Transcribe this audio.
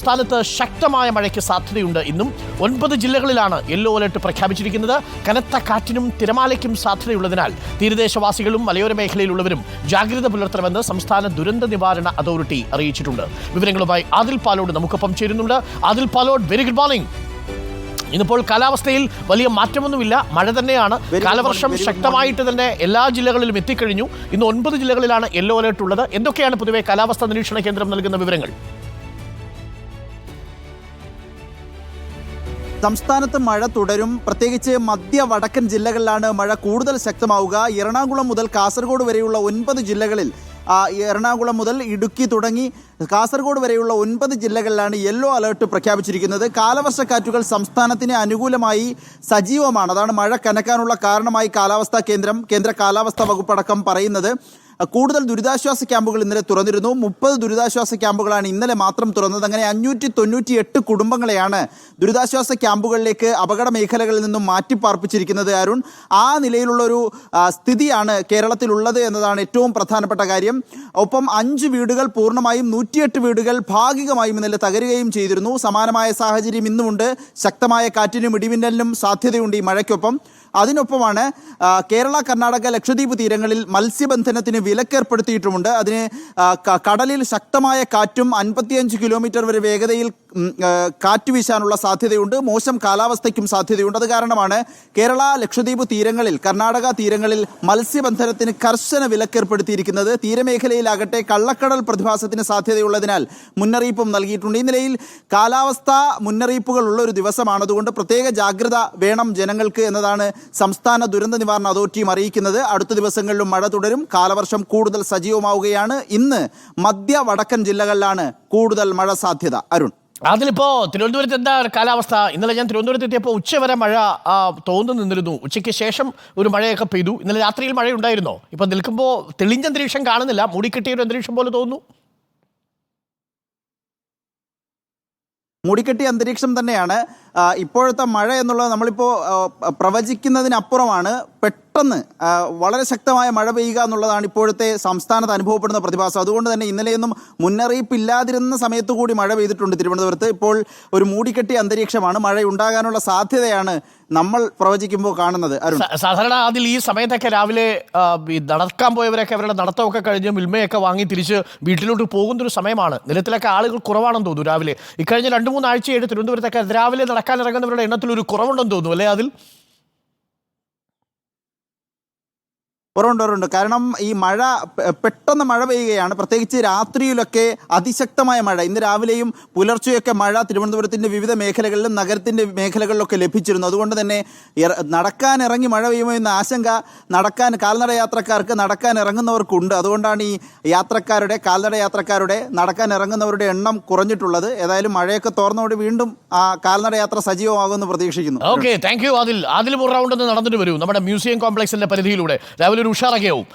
സംസ്ഥാനത്ത് ശക്തമായ മഴയ്ക്ക് സാധ്യതയുണ്ട്. ഇന്നും 9 ജില്ലകളിലാണ് യെല്ലോ അലർട്ട് പ്രഖ്യാപിച്ചിരിക്കുന്നത്. കനത്ത കാറ്റിനും തിരമാലയ്ക്കും സാധ്യതയുള്ളതിനാൽ തീരദേശവാസികളും മലയോര മേഖലയിലുള്ളവരും ജാഗ്രത പുലർത്തണമെന്ന് സംസ്ഥാന ദുരന്ത നിവാരണ അതോറിറ്റി അറിയിച്ചിട്ടുണ്ട്. വിവരങ്ങളുമായി ആദിൽ പാലോട് നമുക്കൊപ്പം ചേരുന്നുണ്ട്. Adil Palode, very good morning. ഇന്നിപ്പോൾ കാലാവസ്ഥയിൽ വലിയ മാറ്റമൊന്നുമില്ല, മഴ തന്നെയാണ്. കാലവർഷം ശക്തമായിട്ട് തന്നെ എല്ലാ ജില്ലകളിലും എത്തിക്കഴിഞ്ഞു. ഇന്ന് 9 ജില്ലകളിലാണ് യെല്ലോ അലർട്ട് ഉള്ളത്. എന്തൊക്കെയാണ് പൊതുവെ കാലാവസ്ഥാ നിരീക്ഷണ കേന്ദ്രം നൽകുന്ന വിവരങ്ങൾ? സംസ്ഥാനത്ത് മഴ തുടരും. പ്രത്യേകിച്ച് മധ്യ വടക്കൻ ജില്ലകളിലാണ് മഴ കൂടുതൽ ശക്തമാവുക. എറണാകുളം മുതൽ കാസർഗോഡ് വരെയുള്ള 9 ജില്ലകളിൽ, എറണാകുളം മുതൽ ഇടുക്കി തുടങ്ങി കാസർഗോഡ് വരെയുള്ള 9 ജില്ലകളിലാണ് യെല്ലോ അലർട്ട് പ്രഖ്യാപിച്ചിരിക്കുന്നത്. കാലവർഷക്കാറ്റുകൾ സംസ്ഥാനത്തിന് അനുകൂലമായി സജീവമാണ്. അതാണ് മഴ കനക്കാനുള്ള കാരണമായി കേന്ദ്ര കാലാവസ്ഥാ വകുപ്പടക്കം പറയുന്നത്. കൂടുതൽ ദുരിതാശ്വാസ ക്യാമ്പുകൾ ഇന്നലെ തുറന്നിരുന്നു. 30 ദുരിതാശ്വാസ ക്യാമ്പുകളാണ് ഇന്നലെ മാത്രം തുറന്നത്. അങ്ങനെ 598 കുടുംബങ്ങളെയാണ് ദുരിതാശ്വാസ ക്യാമ്പുകളിലേക്ക് അപകട മേഖലകളിൽ നിന്നും മാറ്റിപ്പാർപ്പിച്ചിരിക്കുന്നത്. അരുൺ, ആ നിലയിലുള്ളൊരു സ്ഥിതിയാണ് കേരളത്തിലുള്ളത് എന്നതാണ് ഏറ്റവും പ്രധാനപ്പെട്ട കാര്യം. ഒപ്പം 5 വീടുകൾ പൂർണ്ണമായും 108 വീടുകൾ ഭാഗികമായും ഇന്നലെ തകരുകയും ചെയ്തിരുന്നു. സമാനമായ സാഹചര്യം ഇന്നുമുണ്ട്. ശക്തമായ കാറ്റിനും ഇടിമിന്നലിനും സാധ്യതയുണ്ട് ഈ മഴയ്ക്കൊപ്പം. അതിനൊപ്പമാണ് കേരള, കർണാടക, ലക്ഷദ്വീപ് തീരങ്ങളിൽ മത്സ്യബന്ധനത്തിന് വിലക്കേർപ്പെടുത്തിയിട്ടുമുണ്ട്. അതിന് കടലിൽ ശക്തമായ കാറ്റും 55 കിലോമീറ്റർ വരെ വേഗതയിൽ കാറ്റ് വീശാനുള്ള സാധ്യതയുണ്ട്. മോശം കാലാവസ്ഥയ്ക്കും സാധ്യതയുണ്ട്. അത് കാരണമാണ് കേരള, ലക്ഷദ്വീപ് തീരങ്ങളിൽ, കർണാടക തീരങ്ങളിൽ മത്സ്യബന്ധനത്തിന് കർശന വിലക്കേർപ്പെടുത്തിയിരിക്കുന്നത്. തീരമേഖലയിലാകട്ടെ കള്ളക്കടൽ പ്രതിഭാസത്തിന് സാധ്യതയുള്ളതിനാൽ മുന്നറിയിപ്പും നൽകിയിട്ടുണ്ട്. ഈ നിലയിൽ കാലാവസ്ഥാ മുന്നറിയിപ്പുകൾ ഉള്ള ഒരു ദിവസമാണ്. അതുകൊണ്ട് പ്രത്യേക ജാഗ്രത വേണം ജനങ്ങൾക്ക് എന്നതാണ് സംസ്ഥാന ദുരന്ത നിവാരണ അതോറിറ്റിയും അറിയിക്കുന്നത്. അടുത്ത ദിവസങ്ങളിലും മഴ തുടരും. കാലവർഷം കൂടുതൽ സജീവമാവുകയാണ്. ഇന്ന് മധ്യ വടക്കൻ ജില്ലകളിലാണ് കൂടുതൽ മഴ സാധ്യത. അരുൺ, അതിലിപ്പോ തിരുവനന്തപുരത്ത് എന്താ കാലാവസ്ഥ? ഇന്നലെ ഞാൻ തിരുവനന്തപുരത്ത് എത്തിയപ്പോൾ ഉച്ചവരെ മഴ തോന്നുന്നു നിന്നിരുന്നു. ഉച്ചയ്ക്ക് ശേഷം ഒരു മഴയൊക്കെ പെയ്തു. ഇന്നലെ രാത്രിയിൽ മഴയുണ്ടായിരുന്നോ? ഇപ്പൊ നിൽക്കുമ്പോൾ തെളിഞ്ഞ അന്തരീക്ഷം കാണുന്നില്ല, മൂടിക്കെട്ടിയ ഒരു അന്തരീക്ഷം പോലെ തോന്നുന്നു. മൂടിക്കെട്ടിയ അന്തരീക്ഷം തന്നെയാണ്. ഇപ്പോഴത്തെ മഴ എന്നുള്ളത് നമ്മളിപ്പോൾ പ്രവചിക്കുന്നതിനപ്പുറമാണ്. പെട്ടെന്ന് വളരെ ശക്തമായ മഴ പെയ്യുക എന്നുള്ളതാണ് ഇപ്പോഴത്തെ സംസ്ഥാനത്ത് അനുഭവപ്പെടുന്ന പ്രതിഭാസം. അതുകൊണ്ട് തന്നെ ഇന്നലെയൊന്നും മുന്നറിയിപ്പില്ലാതിരുന്ന സമയത്തു കൂടി മഴ പെയ്തിട്ടുണ്ട് തിരുവനന്തപുരത്ത്. ഇപ്പോൾ ഒരു മൂടിക്കെട്ടിയ അന്തരീക്ഷമാണ്. മഴ ഉണ്ടാകാനുള്ള സാധ്യതയാണ് നമ്മൾ പ്രവചിക്കുമ്പോൾ കാണുന്നത്. അരുൺ, സാധാരണ അതിൽ ഈ സമയത്തൊക്കെ രാവിലെ നടക്കാൻ പോയവരൊക്കെ അവരുടെ നടത്തമൊക്കെ കഴിഞ്ഞ് മിൽമയൊക്കെ വാങ്ങി തിരിച്ച് വീട്ടിലോട്ട് പോകുന്നൊരു സമയമാണ്. നിലത്തിലൊക്കെ ആളുകൾ കുറവാണെന്ന് തോന്നുന്നു രാവിലെ. ഇക്കഴിഞ്ഞ 2-3 ആഴ്ചയായിട്ട് തിരുവനന്തപുരത്തൊക്കെ രാവിലെ നടക്കാൻ ഇറങ്ങുന്നവരുടെ എണ്ണത്തിൽ ഒരു കുറവുണ്ടെന്ന് തോന്നുന്നു അല്ലേ? അതിൽ കുറവുണ്ട്. കാരണം ഈ മഴ പെട്ടെന്ന് മഴ പെയ്യുകയാണ്. പ്രത്യേകിച്ച് രാത്രിയിലൊക്കെ അതിശക്തമായ മഴ. ഇന്ന് രാവിലെയും പുലർച്ചെയൊക്കെ മഴ തിരുവനന്തപുരത്തിൻ്റെ വിവിധ മേഖലകളിലും നഗരത്തിൻ്റെ മേഖലകളിലൊക്കെ ലഭിച്ചിരുന്നു. അതുകൊണ്ട് തന്നെ നടക്കാൻ ഇറങ്ങി മഴ പെയ്യുമോ എന്ന ആശങ്ക കാൽനട യാത്രക്കാർക്ക് നടക്കാൻ ഇറങ്ങുന്നവർക്കുണ്ട്. അതുകൊണ്ടാണ് ഈ കാൽനട യാത്രക്കാരുടെ നടക്കാൻ ഇറങ്ങുന്നവരുടെ എണ്ണം കുറഞ്ഞിട്ടുള്ളത്. ഏതായാലും മഴയൊക്കെ തോർന്നതോടെ വീണ്ടും ആ കാൽനട യാത്ര സജീവമാകുമെന്ന് പ്രതീക്ഷിക്കുന്നു. Okay, thank you. അതിൽ ഒരു റൗണ്ട് നടന്നിട്ട് വരൂ നമ്മുടെ മ്യൂസിയം കോംപ്ലക്സിന്റെ പരിധിയിലൂടെ. രാവിലെ ഒരു ഉഷാറൊക്കെയാവും.